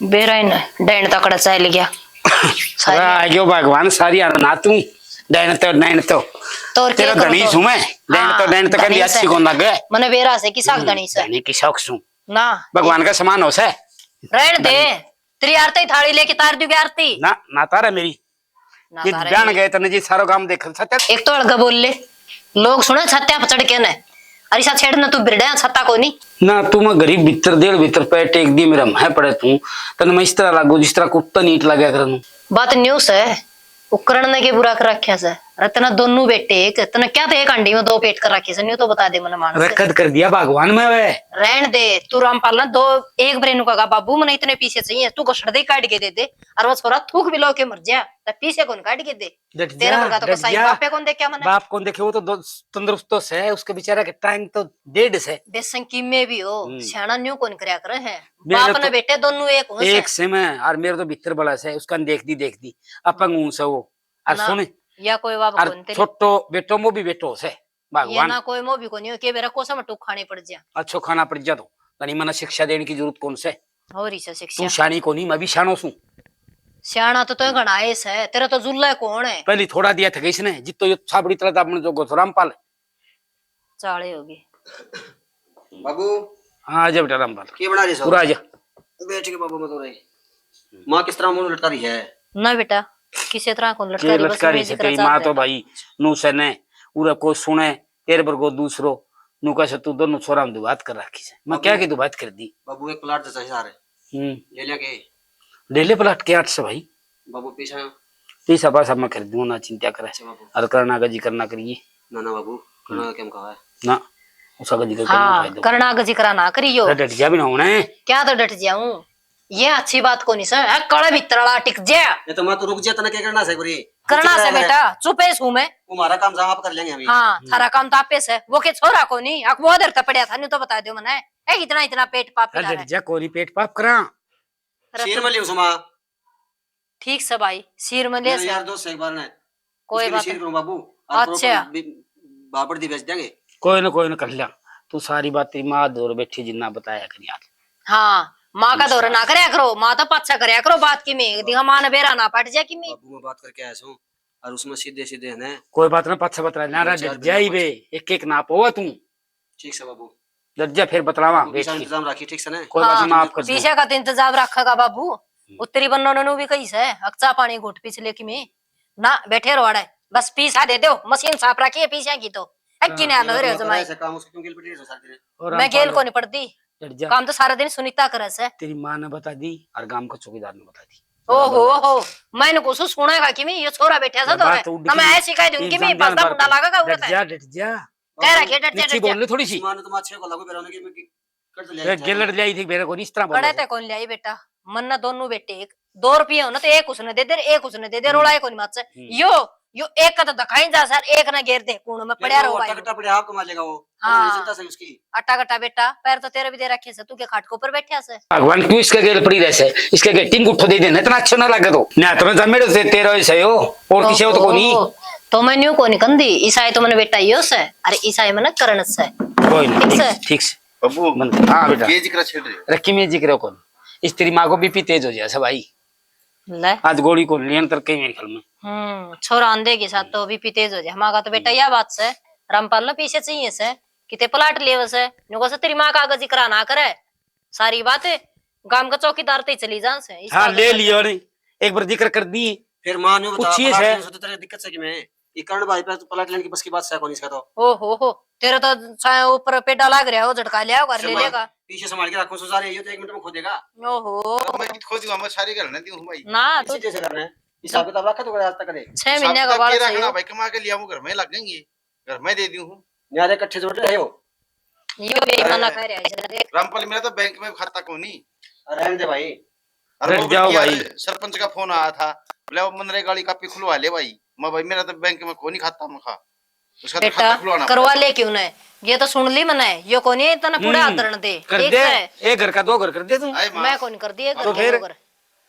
Brine Dan तकड़ा चल गया आयो भगवान सारी ना तू डैन तो तेरा धनी सु मैं डैन तो कर अच्छी कौन लगे मने बेरा से की साख धनी से धनी की शौक सु ना भगवान का समान हो से रहन दे तेरी आरती थाली लेके तार दूंगी आरती ना तारा मेरी जी बयान गए तने जी सारो काम देख सत्या एक तो अलग बोल ले लोग सुने छत्या पर चढ़ के न अरे सा छेड़ ना तू बिरड़ा छत्ता को नहीं ना तू मैं गरीब भीतर देड़ भीतर पैर टेक दी मेरा मैं पड़े तू तने मैं इस तरह लागू जिस तरह कुत्ता नीट लगा करनू बात न्यूज़ है उपकरण ने के बुरा कर रखा से रतना दोनों बेटे एक तना क्या तो एक अंडी में दो पेट कर रखे से न्यू तो बता दे मन मानस रखत कर दिया भगवान में वे रहन दे तू रामपाल ना दो एक ब्रेनु का बाबू मने इतने पीछे चाहिए तू को सड़दे काट के दे और वो छोरा थूक भी लो के मर जा त पीछे कौन काट के दे तेरा मुर्गा तो सही बापे कौन देख क्या मने बाप कौन देखे वो तो तंदुरुस्त तो से उसके बेचारा के टाइम तो डेढ़ से बेसंकी में भी हो सियाना न्यू कौन करया करे है बाप ने बेटे दोनों एक से मैं और मेरे तो भीतर बड़ा से उसका देख दी अपन ऊं से वो और सुन या कोई बाप कौन तेरे छोटो बेटो मो भी बेटो से भगवान ये ना कोई मो भी कोनी के बेरा कोसा में टूक खाने पड़ जा अच्छो खाना पड़ जा तो तनी मना शिक्षा देने की जरूरत कौन से हो रही से शिक्षा तू शानी को नहीं मैं भी शानो सू सियाना तो घना ऐस है तेरा तो जुल्ला कौन है पहले थोड़ा दिया था इसने जितो ये छाबड़ी तरह अपने जो रामपाल चाले होगी बाबू हाँ आजा बेटा रामपाल क्या बना रही हो पूरा आजा बैठ के बाबू मत हो रही माँ किस तरह मुंह लटका रही है ना बेटा किसी तरह को लटका रही से तेरी माँ तो भाई नु सने उरा को सुने तेरे पर को दूसरो नु का से तू दोनों छोरा में बात कर रखी से मैं क्या की तू बात कर दी बाबू एक प्लाट जैसा सारे ले लिया के ले ले प्लाट के 800 भाई बाबू पीछा पैसा पासा मैं कर दूं ना चिंता करे और करना गजी करना करिए ना ना बाबू करना क्या कहा है ना उसका गजी करना हाँ करना गजी करा ना करियो डट जा भी ना होना है क्या तो डट जाऊं ये अच्छी बात को नहीं सर कड़े भीतरला टिक जा ये तो मैं तो रुक जा तना क्या करना है बुरी करना से बेटा चुपे सू मैं तुम्हारा काम साहब आप कर लेंगे अभी हाँ थारा काम तो आपे से वो के छोरा को नहीं अक वो उधर पड़या था नहीं तो बता दो मने ए इतना इतना पेट पाप पिला डट जा कोरी पेट पाप करा सिर में लियो सुमा ठीक से भाई सिर में ले यार दोस्त एक बार ने कोई बात सिर करूं बाबू अच्छा बापड़ दी बेच देंगे कोई ना कर लिया तू सारी बात तेरी माँ दूर बैठी जिन्ना बताया कर यार हाँ माँ का दौरा ना करया करो माँ तो पाछा करया करो बात की में दिखा माँ ने बेरा ना पट जा की में बाबू मैं बात करके आया हूं और उसमें सीधे सीधे है ना कोई बात ना पाछा बतला ना डट जाई बे एक ना पोवा तू ठीक से बाबू डट जा फिर बतलावा इंतजाम रखी ठीक से ना कोई बात ना माफ कर दे पीछे का तो इंतजाम रखेगा बाबू उत्तरी बन्नो ने भी कही से अक्चा पानी घुट पिछले की में ना बैठे रोड़ा बस पीसा दे दो मशीन साफ रखी है पीछे की तो अक्की ने आलो रे जमाई मैं गेल को नहीं पड़ती काम तो सारा दिन सुनीता करे से तेरी माँ ने बता दी और गांव का चौकीदार ने बता दी ओहो मैंने कुछ सुनेगा कि मैं ये छोरा बैठा था तो मैं ऐसी कह दूंगी मैं बस दा मुंडा लागेगा उधर डट जा कह रहा है डट जा बोल ले थोड़ी सी मां ने तो अच्छे को लागू बेराने की कर तो ले गेलट ले आई थी मेरे को इस तरह बड़े ते कौन ले आई बेटा मन ना दोनों बेटे एक 2 रुपये हो ना तो एक उसने दे दे एक उसने दे दे रोड़ा कोनी मत यो एक का तो दिखाई जा सर एक ना घेर दे कूण में पड़या रहो भाई टकटा पड़या आपको मार लेगा वो हाँ चिंता से उसकी अट्टा गट्टा बेटा पैर तो तेरे भी दे रखे से तू के खाट के ऊपर बैठा से भगवान क्यों इसका गेल पड़ी रहे से इसके गेटिंग उठो दे देना इतना अच्छा ना लगे तो ना तो जमेड़ो से तेरा ऐसे हो और किसी हो तो कोनी तो मैं न्यू कोनी कंदी ईसाई तो मैंने बेटा यो से अरे ईसाई मैंने करण से कोई नहीं ठीक से बाबू हां बेटा के जिक्र छेड़ रहे रखी में जिक्र कौन इस तेरी माँ को बीपी तेज हो जाए सब भाई ले आज गोली को नियंत्रण कहीं मेरे ख्याल में छोरा आंधे के साथ तो बीपी तेज हो जाए हमारा तो बेटा यह बात से रामपाल ने पीछे चाहिए से किते प्लाट ले वसे नुको से तेरी माँ कागज जिक्र ना करे सारी बात गांव का चौकीदार ते चली जा से हां ले लियो ने एक बार जिक्र कर दी फिर मां ने बता पूछिए से तेरे दिक्कत से कि मैं ये कर्ण भाई पे पलट लेने की बस की बात से कौन इसका तो ओ हो तेरे तो छाया ऊपर पेड़ा लाग रहा हो झटका लिया कर ले लेगा पीछे संभाल के रखो सारे ये तो 1 मिनट में खो देगा ओहो मैं खो दूंगा मैं सारी घर ना दूं भाई ना तो जैसे करना है हिसाब किताब रखा तो आज तक करे 6 महीने का बाद सही रखना भाई कमा के लिया वो घर में लगेंगे घर में दे दूं हूं न्यारे इकट्ठे जोड़ रहे हो यो बेईमाना कह रहा है रामपाल मेरा तो बैंक में खाता को नहीं रहने दे भाई अरे जाओ भाई सरपंच का फोन आया था बोले वो मनरेगा वाली कापी खुलवा ले भाई मैं भाई मेरा तो बैंक में को नहीं खाता मैं खा उसका तो खाता खुलवाना करवा ले क्यों नहीं ये तो सुन ली मने ये कोनी इतना पूरा आदरण दे कर दे एक घर का 2 घर कर दे तू मैं कौन कर दिए तो फिर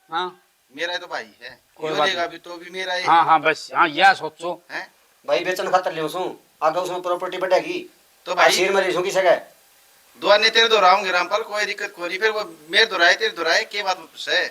हां मेरा तो भाई है कोई बात नहीं तो भी मेरा है हां बस हां या सोचो हैं भाई बेचन खातर ले उसू आगे उसमें प्रॉपर्टी बढ़ेगी तो भाई शेर में रेसो की जगह दुआ नहीं तेरे दोहराऊंगे रामपाल, कोई दिक्कत कोई नहीं, फिर वो मेरे दोहराए तेरे दोहराए के बात है।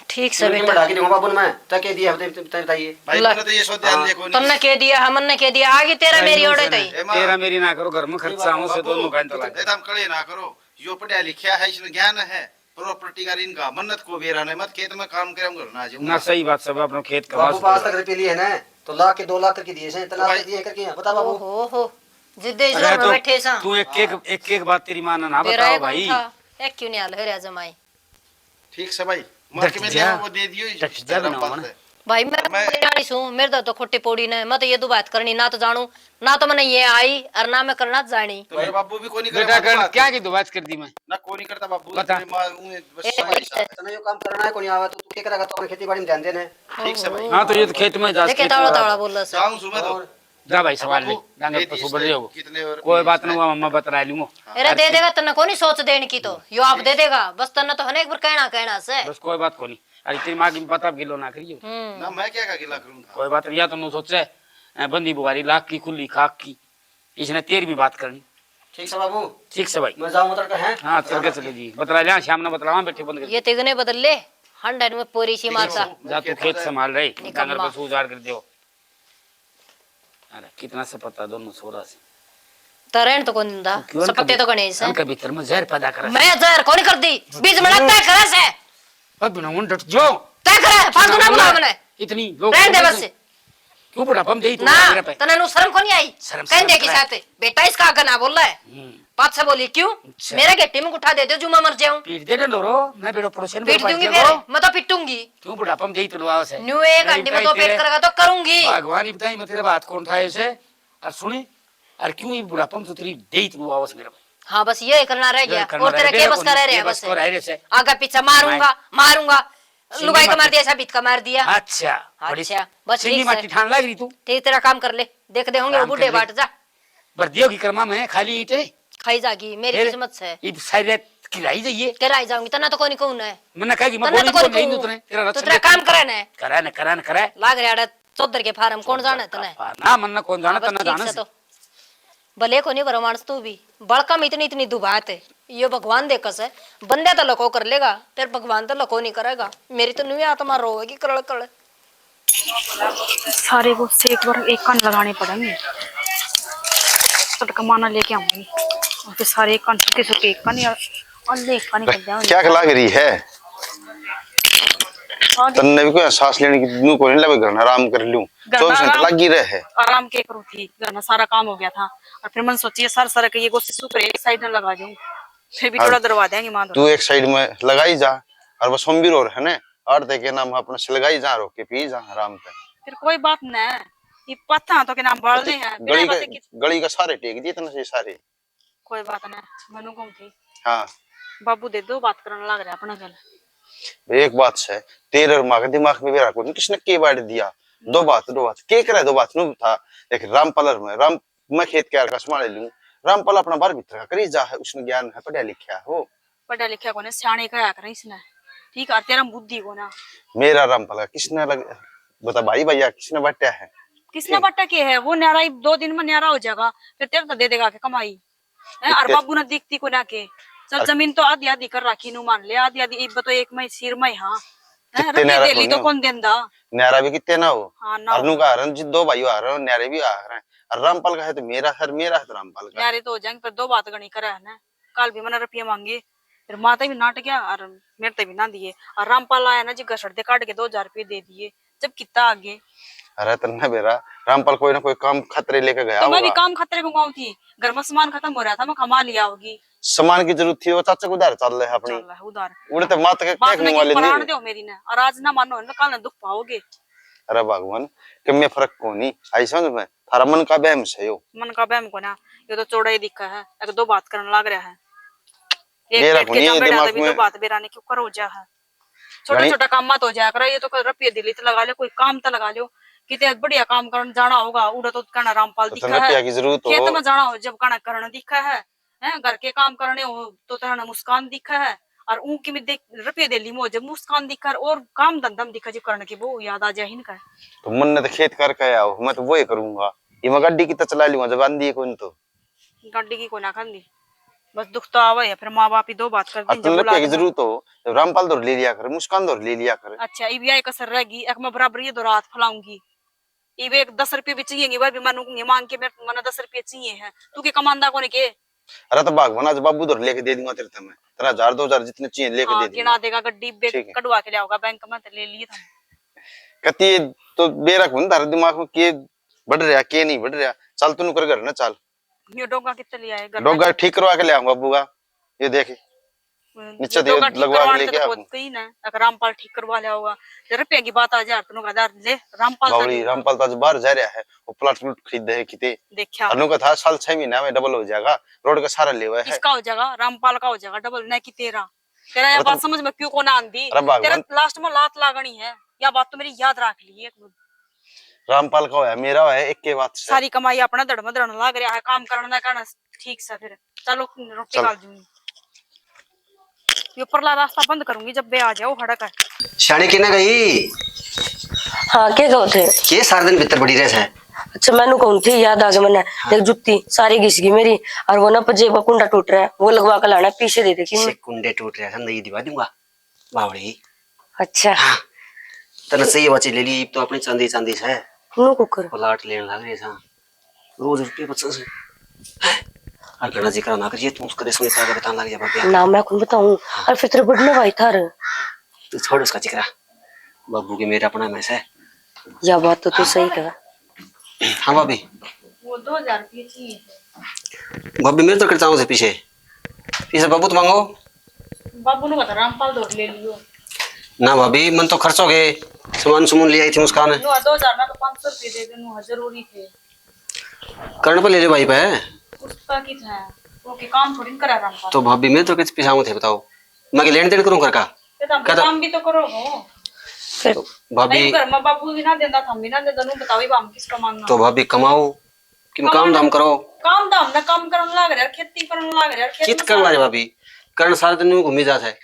ठीक से मैं बेटा ढाकी दूंगा बाबू मैं तक कह दिया बताइए भाई मैंने तो ये सोच ध्यान देखो तुमने कह दिया हमन ने कह दिया आगे तेरा मेरी ओड़े तई तेरा मेरी ना करो, घर में खर्चा हमसे से दोनों का तो लगे। एकदम कड़े ना करो, यो पढ़ा लिखा है, इसमें ज्ञान है, प्रॉपर्टी का इनका मन्नत को बेरा नहीं, मत खेत में काम करे ना जी ना सही बात सब अपने खेत का बाबू पास तक रुपये लिए है ना, तो लाख के 2 लाख करके दिए हैं, इतना भाई- दिए करके बता बाबू। ओहो जिद्दे जोर में बैठे सा तू एक बात तेरी माना ना तेरा बताओ एक भाई। था एक क्यों नहीं आल है जमाई ठीक से भाई, मार के मैंने वो दे दियो जा बनाओ ना। भाई मैं जानी सू मेरे तो खोटी पोड़ी ने मैं तो ये दो बात करनी ना तो जानू ना तो मैंने ये आई और ना मैं करना जानी। तो मेरे बाबू भी कोई नहीं बेटा कर करता, क्या की तो बात कर दी मैं ना कोई नहीं करता बाबू, बता। तेरी माँ उन्हें बस ए, सही सा। इतना जो काम करना है कोई आवा तो तू क्या करेगा, तो अपनी खेती बाड़ी में ध्यान देना है। ठीक से भाई, हां तो ये तो खेत में जा देखे तावड़ा तावड़ा बोल रहा से जाऊं सुबह तो और जा भाई सवाल ले बाबू, डांगे दे दी पशु इसने, बढ़ जाओ, कितने और कोई बात नहीं हुआ, मम्मा बता लूंगा। अरे दे देगा तन्ने कोनी सोच देने की तो यो आप दे देगा बस तन्ने तो हने एक बार कहना से बस कोई बात को नहीं। अरे तेरी माँ की पता गिलो ना करियो, ना मैं क्या गिला करूंगा। कोई बात नहीं। या तुम सोचे बंदी बुआरी लाख की खुली खाक की, इसने तेरी भी बात करनी। ठीक है बाबू, ठीक से भाई, मैं जाऊँ उधर का है। हाँ चल के चले जी, बतला लिया शाम ने बतलावा बैठे बंद कर ये तिगने बदल ले 100 में पूरी सी मारता जा तू खेत संभाल रही, निकम्मा। डांगर पशु उजाड़ कर दियो। अरे कितना से पता दोनों सोरा से तरेन तो कौन दिंदा सपत्ते तो गणेश है उनके भीतर में जहर पैदा कर मैं जहर कौन कर दी बीच में लगता है खरस है अब बिना उन डट जो तय करे फालतू ना बुला मैंने इतनी लोग रहने दे बस क्यों बड़ा बम दे तू ना मेरे पे तने नु शर्म कोनी आई शर्म कहने की शर्म साथ बेटा इसका आगे ना बोल रहा है बात से बोली क्यों अच्छा। मेरे गेटी में उठा दे दे जुमा मर जाऊं पीट दे डो रो मैं बेड़ो पड़ोसन पीट दूंगी फिर मैं तो पिटूंगी क्यों बड़ा बम दे तू आवाज है न्यू एक घंटे में तो पेट करेगा तो करूंगी भगवान ही बताई मैं तेरे बात कौन था ऐसे और सुनी और क्यों ये बुढ़ापन तो तेरी दे तू आवाज मेरे पे हाँ बस ये करना रह गया और तेरा के बस कर रहे हैं बस और रहे से आगे पीछे मारूंगा लुगाई का मार दिया ऐसा बीत का मार दिया अच्छा अच्छा बस सिंगी ठीक माटी है ठान लग रही तू ठीक तेरा काम कर ले देख दे होंगे वो काम बूढ़े कर ले। बाट जा बर्दियों की कर्मा में खाली ईटे खाई जागी मेरी फिर? किस्मत से ये सारी रात खिलाई जाइए तेरा आई जाऊंगी तना तो कोनी कहूं है मैंने कहा कि मैं तना बोली तो तो कोनी नहीं कहूं तूने तेरा तो रक्षण तेरा काम करे ना करा न करा लाग रहा है चौधर के फार्म कौन जाने तने ना मन कौन जाना बस तना ठीक जाना से तो भले को नहीं बरमानस तू भी बड़का में इतनी दुबात है ये भगवान देखस है बंदे तो लको कर लेगा फिर भगवान तो लको नहीं करेगा मेरी तो नुई आत्मा रोएगी कड़ कड़ सारे वो से एक बार एक कान लगाने पड़ेंगे तो कमाना लेके आऊंगी और फिर सारे एक कान सूखे सूखे एक कान या अन्य एक कान निकल जाएंगे। क्या लग रही है तन्ने भी कोई एहसास लेने की नू कोई नहीं लगे घर आराम कर लूं 24 घंटे लग ही रहे है आराम के करूँ थी घर में सारा काम हो गया था और फिर मन सोची सर सर के ये गोश्त सूख रहे एक साइड में लगा दूं फिर भी थोड़ा दरवा देंगे मां तू एक साइड में लगाई जा और बस हम भी रो रहे है अर्ध के नाम अपना सिलगाई जा रोके पी जा आराम पे फिर कोई बात न ये पत्ता तो के नाम बढ़ रहे हैं बिना बातें की गली का सारे टेक दिए तने से सारे कोई बात न मनु कहूं थी हाँ बाबू दे दो बात करने लग रहा है अपना गल एक बात से तेरे और माँ के दिमाग में भी रखो किसने के बाड़ दिया दो बात के करे दो बात नु था एक रामपालर में राम मैं खेत के आर संभाल लूं रामपाल अपना बार भीतर का करी जा है उसने ज्ञान है पढ़ा लिखा हो पढ़ा लिखा को ने सियाने कहा कर इसने ठीक है तेरा बुद्धि को ना मेरा रामपाल किसने बता भाई भैया किसने बटा है किसने बट्टा के है वो न्यारा 2 दिन में न्यारा हो जाएगा फिर तेरे तो दे देगा के कमाई है और बाबू ने दिखती को ना के चल जमीन तो आधी आधी कर राखी नु मान ले आधी आधी इब तो एक में सिर में हां है रखे दे ली तो कौन देंदा न्यारा भी कितने ना हो हां ना अरनु का हरन जी 2 भाई आ रहे हो न्यारे भी आ रहे हैं और रामपाल का है तो मेरा है तो रामपाल का न्यारे तो हो जाएंगे पर 2 बात गणी करा है ना कल भी मैंने रुपया मांगे फिर माता भी नाट गया और मेरे ते भी ना दिए और रामपाल आया ना जी घसड़ दे काट के 2000 रुपये दे दिए जब कितना आगे अरे तन्ना बेरा रामपाल कोई ना कोई काम खतरे लेकर गया तो मैं भी होगा काम खतरे में गाँव थी घर में सामान खत्म हो रहा था मैं कमा लिया होगी सामान की जरूरत थी वो चाचा को उधार चल रहे है अपनी चल रहा है उधार उड़े तो मात के बात टेकने नहीं वाले प्राण नहीं दो मेरी ने और आज ना मानो ना कल ना दुख पाओगे अरे भगवान कि मैं फर्क को नहीं ऐसा में थारा मन का बहम से यो मन का बहम को ना ये तो चौड़ाई दिखा है एक 2 बात करने लग रहा है एक मेरा पेट को के नहीं है जम बैठा दिमाग तो भी में। 2 बात बेराने क्यों कर हो जा है छोटा छोटा काम मत हो जाया कर ये तो कोई रुपये दिली तो लगा ले कोई काम तो लगा लो कितने बढ़िया काम करने जाना होगा उड़ा तो कहना रामपाल तो दिखा रुपया है की जरूरत खेत हो में जाना हो जब कहना करना दिखा है घर के काम करने हो तो तेरा मुस्कान दिखा है और ऊँ की में देख रुपये दे ली मो जब मुस्कान दिखा और काम धंधम दिखा जो करने की वो याद आ जाए इनका तो मन ने तो खेत करके आया हो मैं तो वो ही करूंगा ये मैं गड्डी की तो चला लूंगा जब आंधी कौन तो गाड़ी की को ना खांदी बस दुख तो आवा है, फिर माँ बाप ही दो बात कर दी जब अतुल बुला रुपये की देना। जरूरत हो जब रामपाल दौर ले लिया कर, मुस्कान दौर ले लिया कर। अच्छा इब यह कसर रहेगी, एक मैं बराबर ये दो रात फैलाऊंगी। इब एक 10 रुपये भी चाहिए, वह भी मानूंगी मांग के, मेरे मन 10 रुपये चाहिए है, तू के कमांदा कोने के। अरे तो भगवान आज बाबू दौर लेके दे दूंगा तेरे तुम्हें, तेरा 1000 2000 जितने चाहिए लेके हाँ दे दूंगा। गिना देगा, गड्डी बेग ठीक है। कटवा के ले आओगा बैंक में, तो ले लिए था। कती तो बेरक हुन तारे दिमाग में के बढ़ रहा के नहीं बढ़ रहा। चल तू नुकर घर ना चल, ये डोगा कितने लिया है घर डोगा ठीक करवा के ले आऊंगा बाबू का। ये देख नीचे दे लगवा के लेके आऊं। कहीं ना अगर रामपाल ठीक करवा लिया होगा, रुपये की बात आ जा तुम हजार ले रामपाल बावड़ी रामपाल तो आज बाहर जा रहा है, वो प्लाट प्लूट खरीद है किते देखा अनु का था साल 6 महीना में डबल हो जाएगा, रोड का सारा लेवा है। किसका हो जाएगा? रामपाल का हो जाएगा डबल, नहीं कि तेरा। तेरा यह बात समझ में क्यों को ना आंदी? अरे भगवान। तेरा लास्ट में लात लागनी है, यह बात तो मेरी याद रख ली एक। रामपाल का है मेरा है एक के बात से। सारी कमाई अपना धड़ में धड़ लाग रहा है, काम करना करना ठीक से। फिर चलो रोटी डाल दूंगी, ये ऊपरला रास्ता बंद करूंगी जब बे आ जाओ हड़क है। शाणी किने गई हाँ के गौ थे। के सारे दिन भीतर पड़ी रहे है। अच्छा मैंने कौन थी याद आ गया मैंने। देख जुत्ती सारी घिस गई मेरी, और वो ना पजे का कुंडा टूट रहा है, वो लगवा कर लाना पीछे दे देखी। से कुंडे टूट रहे हैं, नई दिवा दूंगा बावड़ी। अच्छा तना सही बची ले ली तो अपनी चांदी चांदी से नो कुकर प्लाट लेने लग रहे था, रोज रुपये बच्चों से और गणा जिक्र ना करिए, तुम उसका देश में क्या बताने लग जा बाबू। ना मैं कौन बताऊं, और फिर तेरे बढ़ने भाई था रे। तू छोड़ उसका जिक्र, बाबू के मेरा अपना मैस है। यह बात तो तू सही कहा। हाँ भाभी, वो 2000 रुपये चाहिए। भाभी मेरे तो करता हूँ से पीछे पीछे बाबू तो मांगो। बाबू ने बता रामपाल दौड़ ले लियो ना भाभी मन तो खर्च हो गए, सामान सुमन ले आई थी मुस्कान। 2000 ना तो 500 रुपये दे देनु, जरूरी थे। करने पर ले ले भाई पे उसका की था वो के काम थोड़ी करा रामपाल। तो भाभी मैं तो किस पैसा थे बताओ, मैं के लेन देन करूं घर का। काम भी तो करो हो। तो भाभी नहीं घर में बाबू भी ना देता, हम भी ना देता, नु बताओ ही हम किसका मांगना। तो भाभी कमाओ कि काम दाम करो। काम दाम ना काम करने लाग रहा, खेती करने लाग रहा, कित कर रहा है भाभी, करण सारे दिन में घूमी जाता है।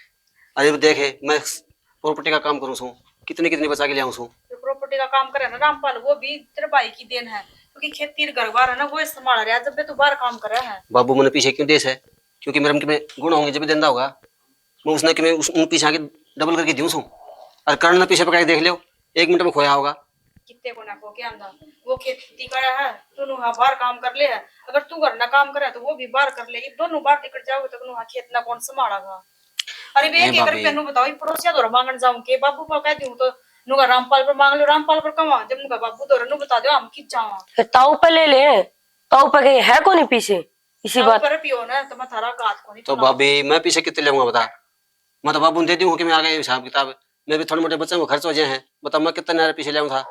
अरे देखे मैं प्रॉपर्टी का काम करूं सू, कितने कितने बचा के ले आऊं सू। जो प्रॉपर्टी का काम करे ना रामपाल, वो भी तेरे भाई की देन है, क्योंकि खेती घर बार है ना वो इस्तेमाल रहा है, जब भी तू बाहर काम कर रहा है। बाबू मैंने पीछे क्यों देश है, क्योंकि मेरे में गुण होंगे जब भी देंदा होगा, मैं उसने कि मैं उन पीछे आके डबल करके दूं सू। और करण ने पीछे पका देख लियो 1 मिनट में खोया होगा। कितने को ना को क्या अंदा, वो खेती कर रहा है, तू नु बाहर काम कर ले है। अगर तू घर ना काम करे तो वो भी बाहर कर ले, ये दोनों बाहर निकल जाओगे तो नु खेत ना कौन संभालेगा। अरे बे एक रुपया नु बताओ, पड़ोसिया दो मांगन जाऊं के बाबू को कह दूं तो नुगा रामपाल पर मांग लो, रामपाल पर कमा, जब नुगा बाबू दो नु बता दो हम किस जावा। फिर ताऊ पे ले ले, ताऊ पे गए है कौन पीछे इसी बात पर पियो ना तो मैं थारा गात को नहीं। तो भाभी मैं पीछे कितने लेऊंगा बता, मैं तो बाबू ने दे दूं कि मैं आ गया हिसाब किताब, मैं भी थोड़े मोटे बच्चे को खर्च हो जाए हैं, बता मैं कितने नारे पीछे लेऊं था।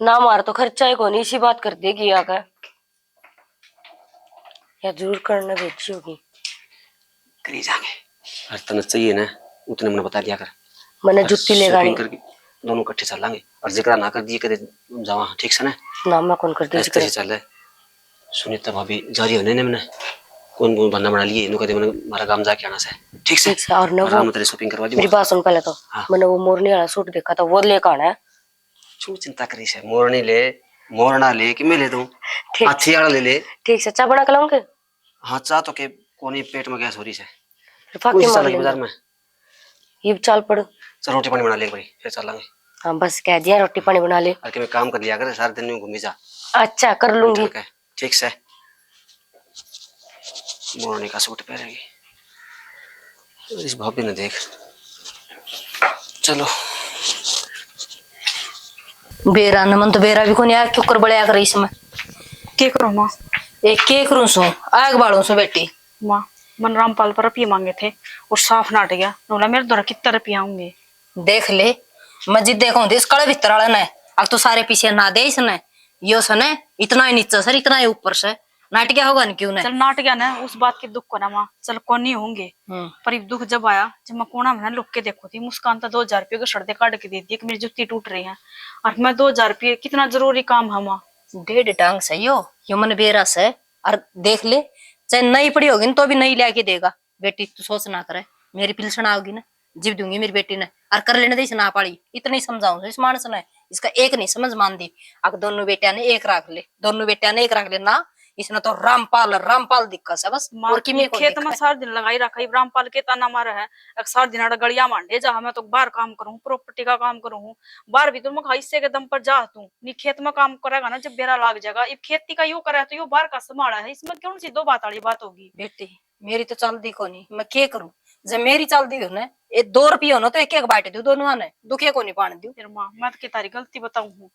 ना मार तो खर्चा ही कौन इसी बात कर देगी आकर, या जरूर करना बेची होगी। करी जाएंगे हर तना चाहिए ना उतने मैंने बता दिया कर। मैंने जुत्ती ले गाड़ी करके दोनों इकट्ठे चल लेंगे, और जिक्र ना कर दिए कदे जावा ठीक से ना। ना मैं कौन कर दे ऐसे चल रहा है। सुनीता भाभी जारी होने ने मैंने कौन कौन बंदा बना लिए, इनको कदे मैंने मारा गांव जाके आना से ठीक से। और ना वो तेरे शॉपिंग करवा दी। मेरी बात सुन पहले तो। हाँ। मैंने वो मोरनी वाला सूट देखा था, वो लेकर आना है। क्यों चिंता करी से, मोरनी ले मोरना ले कि मैं ले दूं, हाथी वाला ले ले। ठीक से चाय बना के लाऊंगे। हाँ चाह तो के कोनी पेट में गैस हो रही है, फाके मार चल बाजार में ये चाल पड़। चल रोटी पानी बना ले एक बारी फिर चलेंगे। हाँ बस कह दिया रोटी पानी बना ले। अरे मैं काम कर लिया कर, सारे दिन में घूमी जा। अच्छा कर लूंगी। ठीक से मोरनी का सूट पहनेगी, इस भाभी ने देख। चलो बेरा न मन तो बेरा भी कोनी आग क्यों बड़े आग रही इसमें के करो माँ, एक के करूं सो आग बाड़ू सो बेटी। माँ मन रामपाल पर रुपये मांगे थे और साफ नाट गया, बोला मेरे द्वारा कितना रुपये आऊंगे। देख ले मस्जिद देखो देश कड़े भीतर वाला ने अब तो सारे पीछे ना दे इसने यो सने इतना ही नीचे सर इतना ही ऊपर से नाट गया होगा न क्यों ने। चल नाट गया ना उस बात के दुख को ना माँ, चल कौन नहीं होंगे, पर एक दुख जब आया जब मैं कोना में लुक के देखो थी, मुस्कान तो 2000 रुपये को सड़दे काट के दे दी कि मेरी जुत्ती टूट रही है, और मैं 2000 रुपये कितना जरूरी काम है माँ। 1.5 टांग से यो मन बेरा से और देख ले चाहे नहीं पड़ी होगी न तो भी नहीं लेके देगा बेटी। तू सोच ना करे मेरी पिलसन आओगी ना जीव दूंगी मेरी बेटी ने, और कर लेने दे इस ना पाड़ी इतनी समझाऊं इस मानस ने, इसका एक नहीं समझ मान दी। अगर दोनों बेटिया ने एक रख ले, दोनों बेटिया ने एक रख ले ना इसने तो रामपाल रामपाल दिक्कत है बस। माँ और किमी को खेत में दिक्कत है? सार दिन लगाई रखा रामपाल के तना मारा है। एक सार दिन गड़िया मांडे जा मैं तो बाहर काम करूँ प्रॉपर्टी का काम करूँ बाहर भी तो मैं हिस्से के दम पर जा तू नी खेत में काम करेगा ना जब बेरा लाग जाएगा। ये खेती का यू करे तो यो बाहर का संभाला है इसमें क्यों सी दो बात वाली बात होगी। बेटी मेरी तो चलती को नहीं मैं क्या करूं जब मेरी चलती हो ना ये 2 रुपये हो ना तो एक एक बांट दू दोनों ने दुखे को नहीं पाने दू। फिर माँ मैं तो की तारी गलती बताऊं हूँ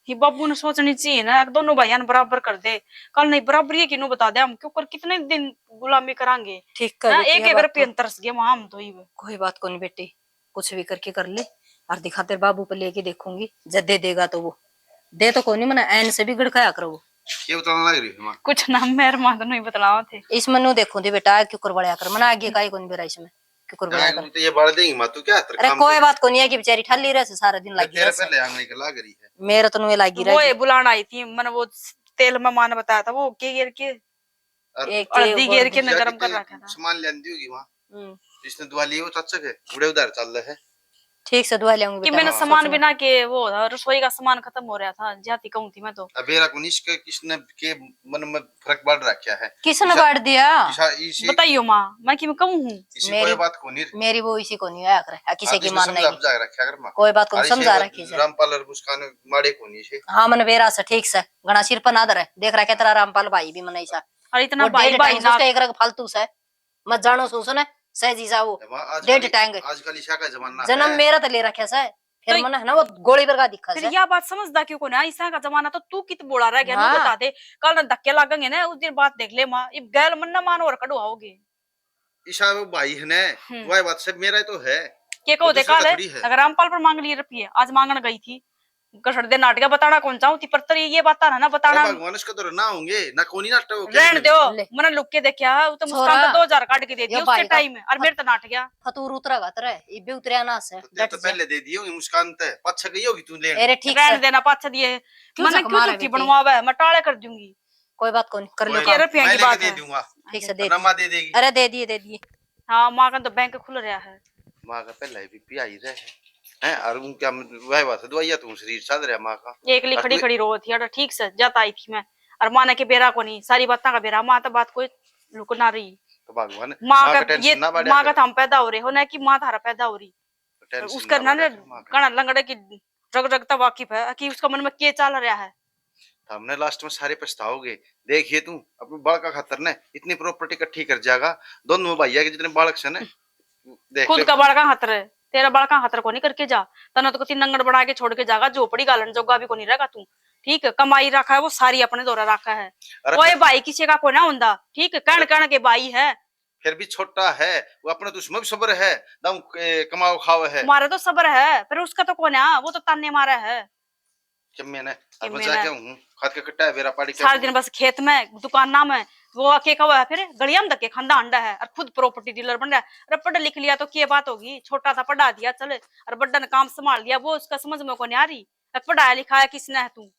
कि बाबू ने सोचनी चाहिए ना दोनों भाइयों ने बराबर कर दे। कल नहीं बराबर ये किन्हों बता दे हम क्यों कर कितने दिन गुलामी करांगे। ठीक कर बेटी, एक ये एक बात रुपये तो- तरस गए वहां हम तो ही कोई बात को नहीं बेटी कुछ भी करके कर ले और दिखा तेरे बाबू पे लेके देखूंगी जब दे देगा तो वो दे तो को नहीं मना ऐन से भी गड़खाया करो वो ये बताना लग रही है माँ। कुछ ना मेरे माँ तो नहीं बतलाओ थे। इसमें नु देखूं दे बेटा क्यों करवाया कर मना आगे काई को नहीं बेरा इसमें क्यों करवाया कर। तो ये बढ़ देंगी माँ तू क्या अरे कोई बात को नहीं है कि बेचारी ठल्ली रहे से सारा दिन लगी तेरे रहे पहले आंगने के लाग रही है। मेरे तो नुए लगी वो रही ये बुलाना आई थी मैंने वो तेल में माँ ने बताया था वो के गिर के एक हल्दी गिर के न जाके गरम कर ते रखा था। सामान ले आंदी होगी वहाँ हम्म, जिसने दुआ ली वो चाचा के उड़े उधर चल रहे है। ठीक से दुआ लेंगे कि मैंने सामान बिना के वो रसोई का सामान खत्म हो रहा था जाती कहूँ थी मैं तो। अबेरा को निष्क किसने के मन में फर्क बढ़ रखा है। किसने बांट दिया इसी बताइयो माँ मैं कि मैं कहूँ हूँ इसी मेरी- कोई बात को नहीं मेरी वो इसी को नहीं आया करे किसी की मान नहीं समझा रखा कर माँ। कोई बात को नहीं समझा रखी से रामपाल और मुस्कान माड़े को नहीं से हाँ मन वेरा से ठीक से गणा सिर पर नादर है देख रहा है तेरा रामपाल भाई भी मन ऐसा और इतना वो भाई डेढ़ भाई टाइम ना उसका एक रग फालतू से मत जानो सुने सहजी सा वो डेढ़ टाइम आजकल ईशा का जमाना जन्म है। मेरा तो ले रखा से फिर तो- मन है ना वो गोली पर का दिखा फिर से यह बात समझदा क्यों को ना ऐसा का जमाना तो तू कित बोला रह गया ना हाँ। बता दे कल न धक्के लागेंगे ना उस दिन बात देख ले माँ ये गैल मन ना मान और कड़वाओगे ईशा वो भाई है ने वह बात सब मेरा ही तो है। के कहो वो देखा दूसरे ले का थोड़ी है। अगर रामपाल पर मांग लिए रुपये आज मांगने गई थी कसड़ दे नाटक बताना कौन चाहूँ ती पर ये बताना ना बताना अरे भगवान उसका तो ना होंगे ना कोनी नाटक हो रहन दो ले। मैंने लुक के देखा है वो तो मुस्कान छोरा, तो 2000 काट के दे ये दिया उसके भाई का- टाइम में और मेरे तो नाट गया फतूर उतरेगा तेरे ये भी उतरिया ना से ते तो पहले दे दी होगी मुस्कान ते पछ गई होगी तू लेने। अरे ठीक रहन से देना पाछा दिए क्यों मैंने चक क्यों मारा झूठी बेटी? बनवावे मैं टाले कर दूंगी कोई बात को नहीं कर लो कोई क्या काम। रुपया मैं की लेके बात दे है दूंगा। ठीक से दे रमा दिए दे देगी। अरे दे दिए हाँ माँ का तो बैंक खुल रहा है माँ का पहले भी आई रहे हैं और उनका वह बात है दवाइयाँ तुम शरीर चल रहा माँ का। एक ली खड़ी खड़ी रो थी अरे ठीक से जाता आई थी मैं और माने के बेरा को नहीं सारी बातें का बेरा माँ तो बात कोई लुक ना रही तो भगवान माँ का ये टेंशन ना बढ़े माँ का हम पैदा हो रहे हो ना कि माँ थारा पैदा हो रही टेंशन उसका ना बढ़े माँ का। कण लंगड़े की रग रगता वाकिफ है कि उसका मन में क्या चल रहा है। हमने लास्ट में सारे पछताओगे देखिए तू अपने बाल का खातर ने इतनी प्रॉपर्टी इकट्ठी कर जाएगा दोनों भैया के जितने बालक से ने देख खुद ले। का बड़का खतर है तेरा बड़का खतर को नहीं करके जा तना तो कति नंगड़ बना के छोड़ के जागा झोपड़ी गालन जोगा भी को नहीं रहेगा तू ठीक है कमाई रखा है वो सारी अपने दौरा रखा है अरे कोई भाई किसी का कोई ना होंदा ठीक है कण कण के भाई है फिर भी छोटा है वो अपने तो उसमें भी सब्र है दम कमाओ खाओ है मारे तो सब्र है फिर उसका तो कौन है वो तो ताने मारा है कि मैंने अब मैंने- जाके हूँ खाद का कट्टा है मेरा पाड़ी सारा दिन बस खेत में दुकान ना में वो अके का हुआ है फिर गलिया में धक्के खांदा अंडा है और खुद प्रॉपर्टी डीलर बन रहा है। अरे पढ़ लिख लिया तो क्या बात होगी छोटा था पढ़ा दिया चल और बड्डा ने काम संभाल लिया वो उसका समझ में को नहीं आ रही पढ़ाया लिखाया किसने है तू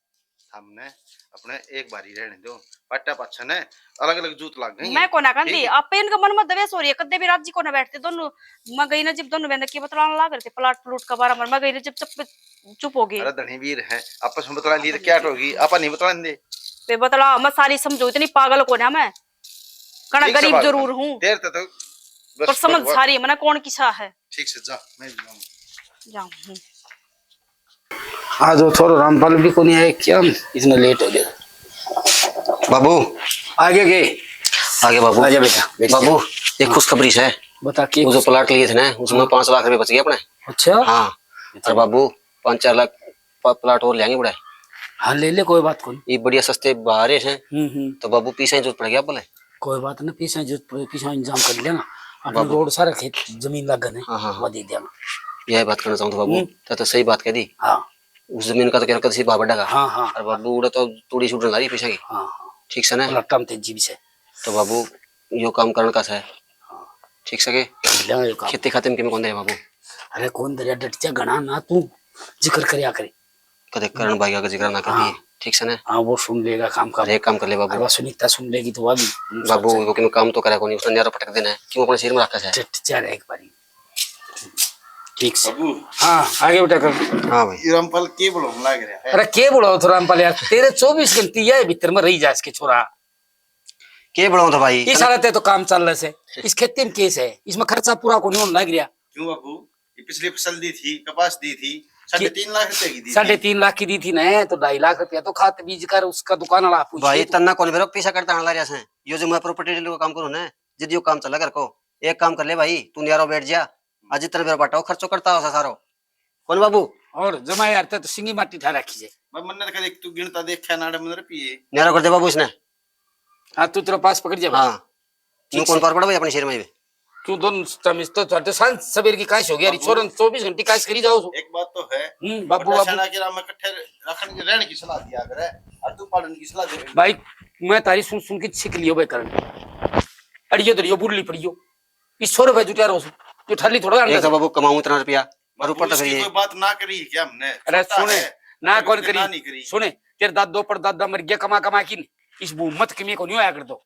हमने अपने एक बारी रहने दो पट्टा पच्छन है अलग अलग जूत लग गई मैं को ना कहती ठीक है। आप इनका मन में दवेश हो रही है कदे भी राज्य को ना बैठते दोनों मैं गई ना जब दोनों बहन की बतलाने लग रहे थे प्लाट प्लूट का बारे में मैं गई ना जब चुप हो गई अरे धनी वीर है आपस में बतला ली तो क्या होगी आपा नहीं बतला दे पे बतला मैं सारी समझो इतनी पागल को ना मैं कना ठीक से गरीब बात जरूर कर। हूँ देर तक तो बस पर समझ भगवान- सारी मैंने कौन किसा है ठीक से जा मैं भी जाऊँ। जाऊँ आज वो थोड़ा रामपाल भी को नहीं आए क्या इतना लेट हो गया बाबू आगे गए आगे बाबू आजा बेटा बैठ जा। बाबू एक खुशखबरी है बता के वो जो प्लाट लिए थे ना उसमें 5 लाख रुपए बच गए अपने। अच्छा हाँ और बाबू 5-4 लाख प्लाट और लेंगे बड़ा हाँ ले ले कोई बात को नहीं ये बढ़िया सस्ते बाहर हैं हम्म। तो बाबू पीछे जरूरत पड़ गया बोले। कोई बात नहीं पीछे इंतजाम कर लेना अपने रोड सारा खेत जमीन लागन है हाँ, हाँ, वो दे देना यह बात करना चाहूँ तो बाबू तो सही बात कह दी हाँ उस जमीन का तो क्या कद भाव बढ़ेगा। हाँ हाँ और बाबू उड़ा तो तूड़ी छूटने ला रही पीछे की हाँ हाँ ठीक से ना लट्टा में तेजी भी से तो बाबू यो काम करने का है ठीक सके लेंगे ये काम। खेती खाते में कौन दे बाबू अरे कौन दरिया डटिया गणा ना तू जिक्र करया करे कदे करण भाई का जिक्र ना कर दिए ठीक से ना। हाँ वो सुन लेगा काम का और एक काम कर ले बाबू अरे सुनीता सुन लेगी तो वो भी बाबू वो कि काम तो करा कोनी उसने न्यारा पटक देना है क्यों अपने सिर में रखा है। डटिया रहे एक बारी ठीक से बाबू हाँ आगे बेटा कर हाँ भाई ये रामपाल के बोलो लग रहा है अरे के बोला तो रामपाल यार तेरे 24 घंटे ये भीतर में रही जा इसके छोरा के बढ़ाऊं था भाई इस हालत है तो काम चल रहा है। इस खेती में केस है, इसमें खर्चा पूरा को नहीं होने लग रहा। क्यों बाबू? ये पिछली फसल दी थी, कपास दी थी, 3.5 लाख रुपए की दी थी। 3.5 लाख की दी थी ना, तो 2.5 लाख रुपया तो खाद बीज कर उसका दुकान वाला पूछिए भाई तो। तन्ना कौन मेरे को पीछा करता हला रहा है यो जो मैं प्रॉपर्टी डीलर का काम करूं ना, जिद यो काम चला कर को एक काम कर ले भाई, तू नियारो बैठ जा, आज जितना मेरा बाटा हो खर्चो करता हो सारो कौन बाबू। और जमा यार तो सिंगी माटी ठा रखी है। मैं मन्नत करे तू गिनता देखा नाड़े मन पिए। नियारो कर दे बाबू इसने। हाँ तू तेरा पास पकड़ जा भाई। हाँ तू कौन पार पड़ा भाई अपने शहर में। क्यों दोनों तमिस तो सांझ सवेर की काश हो गया, छोरन 24 घंटे काश करी जाओ। एक बात तो है, बाबू बड़ा बाबू शाना के राम इकट्ठे रखने की रहने की सलाह दिया करे और तू पालन की सलाह दे। भाई मैं तारी सुन सुन के छिक लियो भाई करन अड़ियो दरियो बुरली पड़ियो इस 100 रुपए जुटा रोस जो ठल्ली थोड़ा एक तो बाबू कमाऊं इतना रुपया और ऊपर तो इसकी करिए। कोई बात ना करी क्या हमने? अरे छोटा सुने है, ना कौन ना नहीं करी करी। सुने तेरे दादो पर दादा मर गया कमा कमा की इस भूमत कमी को नहीं होया कर दो।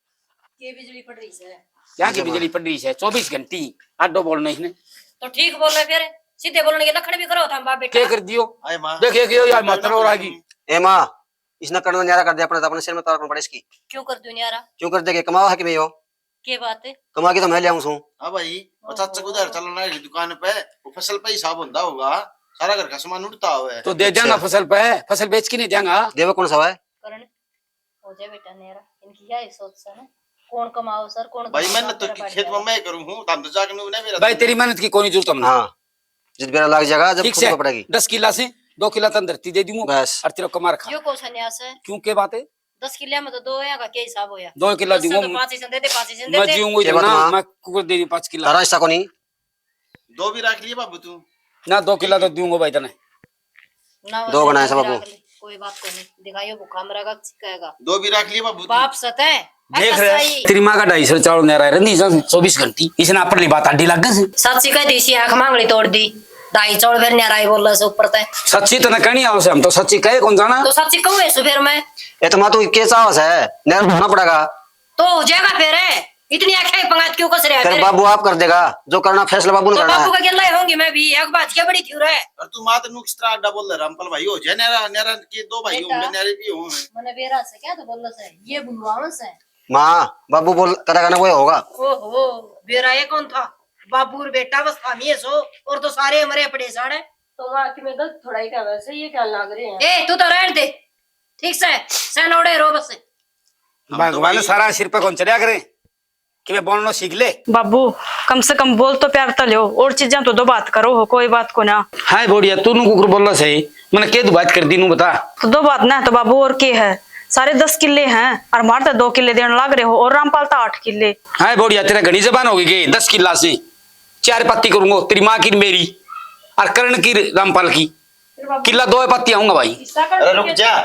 ये बिजली पड़ रही है यहाँ की बिजली पड़ रही है 24 घंटे आडो बोलना इसने तो ठीक बोल रहे, फिर सीधे बोलने के लखन भी करो था बाप बेटा। क्या कर दियो आए माँ देखिए कि यार मात्र और आगी ए माँ इसने करना न्यारा कर दिया अपने तो अपने सिर में तार पड़े इसकी। क्यों कर दूं यारा? क्यों कर देगे कमावा है कि मैं यो के बात है? कमा के तो मैं ले आऊं सू। हाँ भाई, चाचा को उधर चलना है दुकान पे, वो फसल पे हिसाब होता होगा, सारा घर का सामान उठता हुआ तो दे जाना फसल पे, फसल बेच के नहीं जाएगा। देवा कौन सा है करण हो जाए बेटा नेरा, इनकी क्या ही सोच है? कौन कमाओ सर, कौन भाई। कमाओ, मेहनत तो तेरा बढ़ खेत में जाएगा। मैं करूँ हूँ, धान तो जाके नहीं मेरा। भाई तेरी मेहनत की कोई जरूरत नहीं। हाँ जिस बेरा लग जाएगा जब ठीक खुद से को पड़ेगी 10 किला से 2 किला तन धरती दे दूंगा बस। और तेरा कमा रखा। यो कौन सा न्यास है? क्यों के बात है? 10 किले में तो 2 है का क्या हिसाब होया? 2 किला 10 से दूंगा तो 5 ही दे दे, 5 ही मैं दे दे। जीऊंगा क्या इतना बात माँ? मैं कुकर दे दी 5 किला तारा हिस्सा को नहीं 2 भी रख लिए बाबू तू। ना 2 किला तो दूंगा भाई तने। ना दो बनाए सब बाबू। कोई बात को नहीं, दिखाइयो भूखा मरेगा सिखाएगा 2 भी रख लिए बाबू तू। बाप सत है। देख रहे तेरी माँ का 250 चावल नहीं रहा रही 24 घंटे इसने अपन बात आडी लग गई। सच्ची कह दी सी आंख मांगली तोड़ दी, 2.5 चौड़ फिर न्यारा ही बोल रहा से ऊपर तय। सच्ची तो न कहनी आओ से हम तो सच्ची कहे कौन जाना। तो सच्ची कहूँ ऐसो फिर मैं ये तो माँ तू के चावस है नहर ढूंढना पड़ेगा तो हो जाएगा फिर है। इतनी आंखें पंगात क्यों कस रहा है फिर मेरे? बाबू आप कर देगा जो करना फैसला बाबू ने तो करना बाबू है। का गिल्ला होंगी मैं भी, एक बात क्या बड़ी क्यों रहे? और तू मात नुक्स तरह अड्डा बोल रहा रामपाल भाई हो जाए नेरा नेरा के 2 भाई बेटा। होंगे, नेरे भी होंगे। मैंने बेरा से क्या तो बोल रहा से ये बुलवावन से। माँ बाबू बोल करेगा ना वो होगा। ओहो बेरा ये कौन था? बाबू और बेटा बस हम ये सो और तो सारे मरे पड़े साड़े। तो वहाँ की में गलत थोड़ा ही क्या वैसे ये क्या लग रहे हैं। ए तू तो रहने दे ठीक से सैन ओड़े रो बस। भगवान सारा सिर पे कौन चढ़ा करे कि मैं बोलना सीख ले। बाबू कम से कम बोल तो प्यार तो लो, और चीजें तो 2 बात करो हो, कोई बात को ना। हाय बोड़िया तू नु कुकर बोलना सही मैंने के दो बात कर दी नु बता। तो 2 बात ना तो बाबू और के है, सारे 10 किले हैं और मार तो 2 किले देने लग रहे हो और रामपाल तो 8 किले। हाय बोड़िया तेरा घनी जबान होगी के 10 किला से 4 पत्ती करूंगा तेरी माँ की मेरी और करण की रामपाल की किला 2 पत्ती आऊंगा भाई। अरे रुक जा,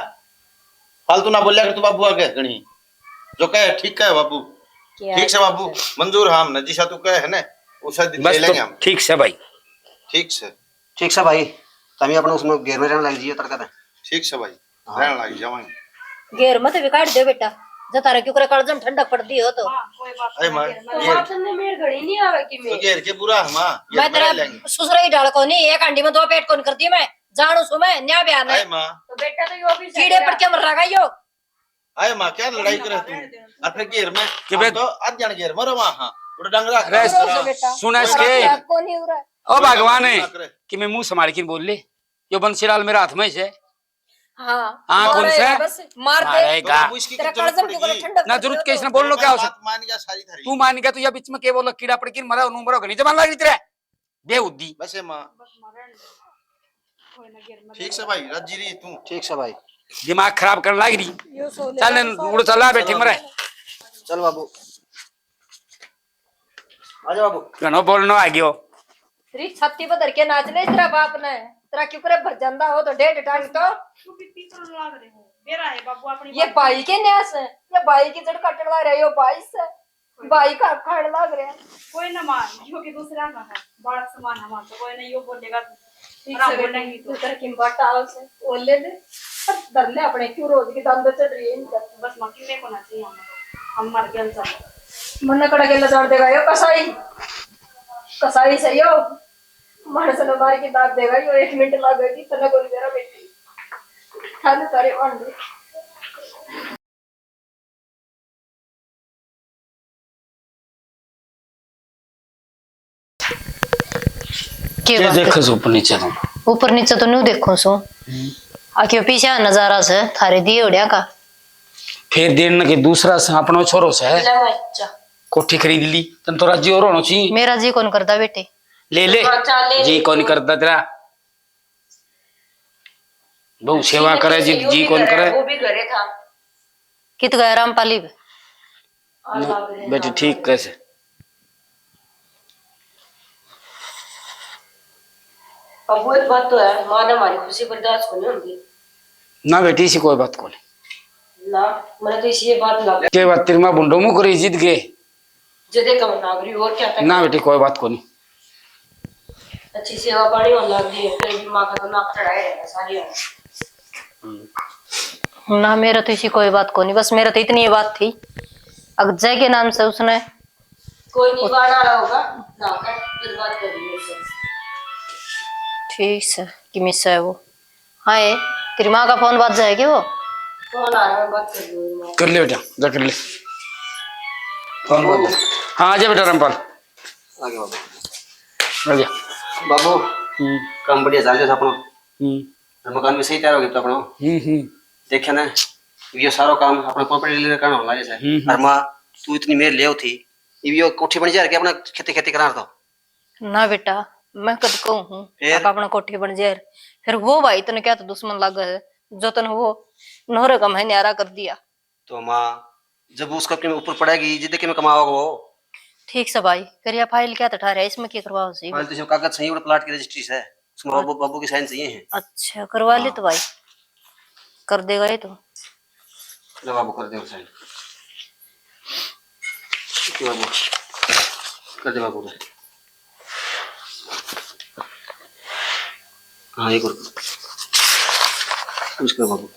फालतू ना बोलिया कर तू बाबू आगे गणी जो कहे ठीक है बाबू, ठीक से बाबू मंजूर हम न जिसा तू कहे है ना उसा ले बस लेंगे तो हम। ठीक से भाई ठीक से ठीक से भाई तभी अपने उसमें घेर में रहने लग जाइए तड़का दे। ठीक से भाई रहने लग जावांगे। घेर मत भी काट दे बेटा, जता रे क्यों करे कलजम ठंडक पड़ती हो तो। अरे मां तो वहाँ तुमने मेरे घड़ी नहीं आवे कि तो मैं घेर के पूरा हम मैं तेरा ससुर ही डाल को नहीं, एक अंडी में 2 पेट कौन करती मैं जानू सु मैं न्या बयान है। आए मां तो बेटा तो यो भी कीड़े पड़ के मर रहा यो। आए मां क्या लड़ाई करे तू और फिर घेर में कि बे- हम तो आज जान घेर मरो वहां उड़ डंगरा अरे सुना इसके को नहीं हो रहा है। ओ भगवान है कि मैं मुंह संभाल के बोल ले यो बंसीलाल मेरा हाथ में से हाँ हाँ, कौन मारेगा सा? बस मार दे मारेगा। तेरा कलजम क्यों करे ठंडक ना जरूरत के इसने बोल लो क्या हो सकता मान गया सारी थारी तू मान गया तू या बीच में के बोलो कीड़ा पड़ के मरा नु मरो घनी जबान लग तेरे बेउद्दी। बस है मां ठीक से भाई रजी रही तू। ठीक से भाई दिमाग खराब करने लग रही चल उड़ चला बैठे मरे चल बाबू आजा बाबू। घनो बोलनो आ गयो तेरी छाती पर धर के नाच ले तेरा बाप ने, तेरा क्यों करे भर ਜਾਂਦਾ हो तो 1.5 टांग तो ये बाई के न्यास है, ये बाई की जड़ काटने लग रहा है, यो बाई से बाई का खाड़ लग रहा है। कोई ना मान यो कि दूसरा ना है बड़ा समान हमारा तो कोई ना यो बोलेगा ठीक से बोलेंगी तू तेरा किम बाटा हो से वो ले ले धर ले अपने क्यों रोज की दांत चढ़ रही है इनका। बस मक्की में को ना चाहिए हम मर गए सब मन कड़ा के लचाड़ देगा यो कसाई, कसाई से यो मार से मार के दांत देगा यो 1 मिनट लगेगी तना कोई मेरा बेटी खाने तारे अंडे। के ये बात देखो सो ऊपर नीचे तुम ऊपर नीचे तो नहीं देखो सो आके पीछे नजारा से थारे दिए उड़िया का फिर देर के दूसरा से अपना छोरो से है ले भाई चा कोठी खरीद ली तन तो राज्य और होना चाहिए मेरा जी कौन करता बेटे ले ले जी कौन करता तेरा बहु सेवा करे जी कौन करे वो भी घरे था कित गया रामपाली बेटी ठीक कैसे अब वो एक बात तो है माँ ने हमारी खुशी बर्दाश्त को नहीं होगी ना बेटी सी कोई बात को नहीं ना मैंने तो इसी ये बात लग के बात तेरी माँ बुंडो मुँह करी जीत गए जदे कम नागरी और क्या था ना बेटी कोई बात को नहीं अच्छी सेवा पानी होने लग गई है फिर भी माँ का तो नाक चढ़ाए रहेगा सारी ना मेरा तो इसी कोई बात को नहीं बस मेरा तो इतनी ये बात थी अगजय के नाम से उसने कोई नहीं बाढ़ आ रहा होगा ना कर फिर बात करेंगे उससे ठीक है कि मिस है वो हाँ ये तेरी माँ का फोन बात जाएगी वो फोन आ रहा है बात कर लूंगी कर ले बेटा जा कर ले हाँ आजा बेटा रामपाल आगे बाबू आजा बाबू काम बढ़िया चाल अपनो हम्म मकान में सही तैयार हो गया अपनो हम्म देखे ना ये सारो काम अपने प्रॉपर्टी डीलर करना होला जैसे और माँ तू इतनी मेर ले थी ये कोठी बन जा के अपना खेती खेती करा दो ना बेटा मैं कद कहूँ हूँ फिर? अपना कोठी बन जाए फिर वो भाई तने क्या तो दुश्मन लग है जो तने वो नोरे का महीने आरा कर दिया तो माँ जब उसका अपने ऊपर पड़ेगी जिद्द के में कमाओगे वो ठीक से भाई फिर यह फाइल क्या तो ठहरा है इसमें क्या करवाओ सही फाइल तो इसमें कागज सही और प्लाट की रजिस्ट्री है उसमें बाबू बाबू की साइन चाहिए है अच्छा करवा ले तो भाई कर देगा ये तो लो बाबू कर दे साइन ठीक है बाबू कर दे बाबू हाँ एक और कुछ कर बाबू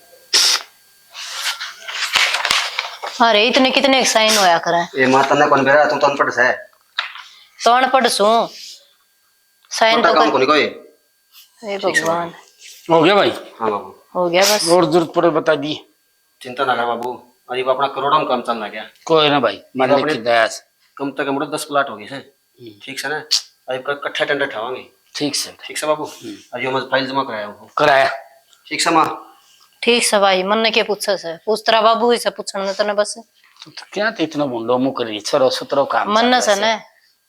अरे इतने कितने साइन होया करे ये माता ने कौन बेरा तुम तो अनपढ़ है तो अनपढ़ सू साइन तो काम को नहीं कोई हे भगवान हो गया भाई हाँ बाबू हो गया बस और जरूरत पड़े बता दी चिंता ना कर बाबू अभी वो अपना करोड़ों में काम चलना गया कोई ना भाई मालिक की दया से कम तक कम 10 प्लाट हो गए हैं ठीक है ना अभी कट्ठा टेंडर ठवाएंगे ठीक से ठीक है बाबू अभी मैं फाइल जमा कराया हूँ कराया ठीक है माँ ठीक से भाई मन ने के पूछे से पूछ तेरा बाबू ही से पूछने तने बस तो क्या तो इतना मुंडो मुंह करी छोरो सुतरो काम मन न से ने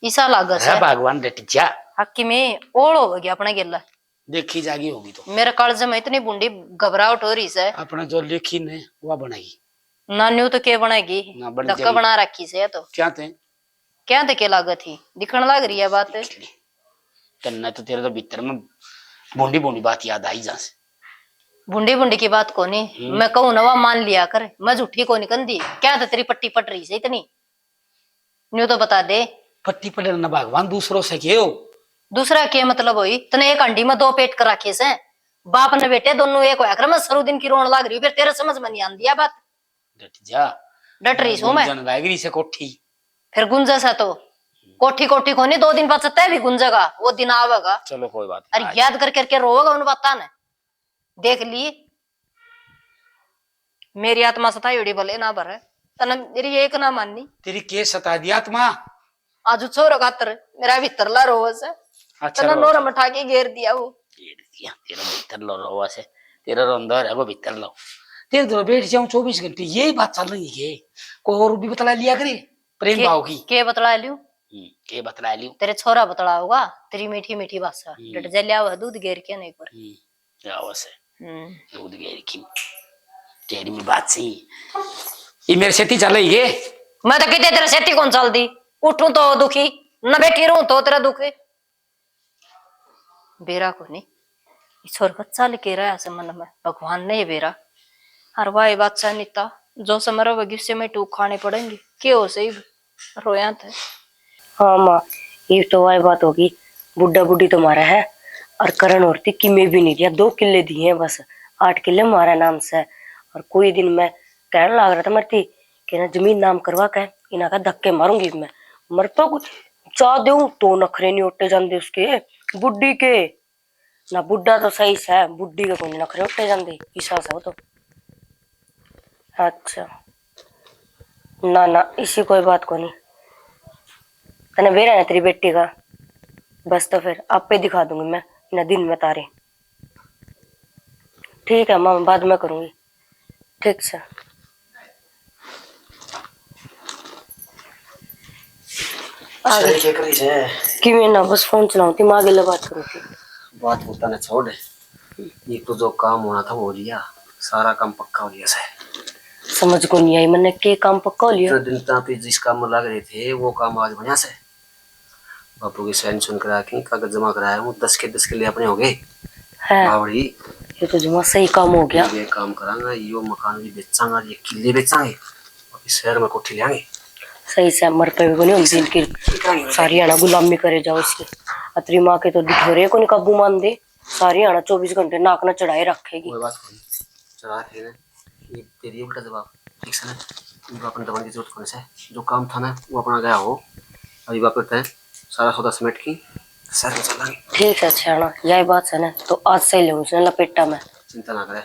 ईसा लागस है है भगवान बेटी जा हक्की में ओढ़ो हो गया अपने गेला देखी जागी होगी तो मेरे कालजे में इतनी बुंडी घबराहट हो रही से अपना जो लेखी ने वह बनाएगी नान्यू तो के बनाएगी ना बन धक्का जाएगी। बना रखी से तो क्या थे क्या थे के लागत थी दिखने लग रही है बात करना तो तेरे तो भीतर में बूंदी बूंदी बात याद आई जा से बुंडी बुंडी की बात को नहीं मैं कहूँ नवा मान लिया कर मैं झूठी को नहीं कंदी क्या था तेरी पट्टी पट रही से इतनी न्यू तो बता दे पट्टी पड़े ना भगवान दूसरों से क्यों दूसरा क्या मतलब हुई तने एक अंडी में दो पेट कर रखे से बाप ने बेटे दोनों एक होया कर मैं सरू दिन की रोन लाग रही हूँ फिर तेरे समझ में नहीं आंदी है बात डट जा डट रही हूँ मैं जन लाइब्रेरी से कोठी फिर गुंजा सा तो कोठी कोठी को नहीं 2 दिन बाद सत्ता भी गुंजेगा वो दिन आवेगा चलो कोई बात अरे याद कर करके रोएगा उन बात ने देख ली मेरी आत्मा सता उड़ी भले ना भरे तने मेरी एक ना माननी तेरी के सता दिया आत्मा आज छोरो खातर मेरा भीतर ला रोव से अच्छा तने नोर मठा के घेर दिया वो तेरा भीतर लो रोवा से तेरा अंदर है वो भीतर लो तेरे तो बैठ जाऊं 24 घंटे यही बात चल रही है कोई और भी बतला लिया करे प्रेम भाव की के बतला लियो के बतला लियो तेरे छोरा बतला होगा तेरी मीठी मीठी भाषा डट जलिया हुआ दूध घेर के नहीं पर जाओ से दूध गेर की तेरी में बात सही ये मेरे सेती चल रही है मैं तो कहते तेरे सेती कौन चल दी उठूं तो दुखी न बैठी रहूं तो तेरा दुखी बेरा को नहीं ईश्वर का चल के रहा है मन में भगवान ने बेरा हर वाई बादशाह नीता जो समरो भविष्य में टूक खाने पड़ेंगे क्यों सही रोया थे हाँ माँ ये तो वही बात होगी बुढ़ा बुढ़ी तुम्हारा है और करण औरती की में भी नहीं दिया 2 किले दिए हैं बस 8 किले हमारा नाम से और कोई दिन मैं कहने लग रहा था मरती कि ना जमीन नाम करवा के इना का धक्के मारूंगी मैं मर तो कुछ चाह दूं तो नखरे नहीं उठे जाते उसके बुढ़ी के ना बुढ़ा तो सही से है बुढ़ी के कोई नखरे उठे जाते ईसा से हो तो अच्छा ना ना इसी कोई बात को नहीं तने बेरा है तेरी बेटी का बस तो फिर आप पे दिखा दूंगी मैं न दिन में तारे। ठीक है मामा, बाद में करूंगी। ठीक से आगे क्या करी से कि मैं ना बस फोन चलाऊं थी, मैं आगे बात करूँ थी। बात होता ना छोड़, ये तो जो काम होना था वो हो लिया, सारा काम पक्का हो लिया से। समझ को नहीं आई मैंने के काम पक्का हो लिया। इतने दिन तक जिस काम में लग रहे थे वो काम आज बढ़िया से बापू की साइन सुन करा के कागज जमा कराया हूँ, 10 के 10 के लिए अपने हो गए है बावड़ी। ये तो जुमा सही काम हो गया। ये काम करांगा, यो मकान भी बेचांगा, ये किले बेचांगे, अभी शहर में कोठी लेंगे। सही से मर पे को नहीं दिन की सारी आना गुलामी करे जाओ इसकी। अतरी माँ के तो डिठोरे को नहीं काबू मान दे, सारी आना 24 घंटे नाक ना चढ़ाए रखेगी। कोई बात नहीं, चला थे ना, ये तेरी उल्टा जवाब ठीक से ना, ये अपन दबाने की जरूरत कौन से, जो काम था ना वो अपना गया हो, अभी वापस है सारा सौदा समेट की शहर में चलेंगे। ठीक है छाना, यही बात है ना, तो आज से ले उसने लपेटा में। चिंता ना करे,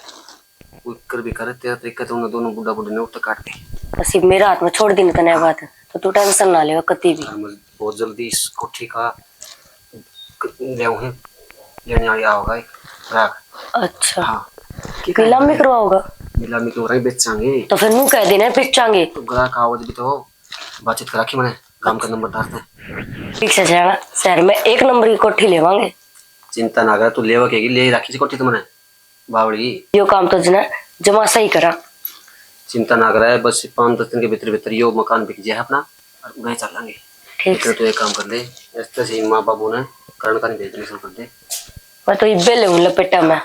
कोई कर भी करे, तेरा तरीका तो उन दोनों बुढ़ा बुढ़ी ने उठ काट के बस मेरा हाथ में छोड़ दी तो नया बात है, तो तू टेंशन ना ले कती भी। बहुत जल्दी इस कोठी का लेने आ गया होगा एक ग्राहक। अच्छा हाँ, नीलामी करवाओगा? नीलामी क्यों रही, बेचांगे तो फिर नू कह देना बेचांगे। तो ग्राहक आवाज भी तो बातचीत करा के मैंने काम का नंबर डालते हैं। ठीक से जाना, शहर में 1 नंबर की कोठी लेवांगे। चिंता ना कर, तू लेवा के ले रखी कोठी तुमने बावड़ी। यो काम तो जना जमा सही करा, चिंता ना करे, बस 5-10 दिन के भीतर भीतर यो मकान बिक जाए अपना और उन्हें चल लेंगे। ठीक है तो एक काम कर ले, ऐसे से माँ बाबू ने करण का नहीं भेजने शुरू कर दे। मैं तो इब्बे ले लपेटा में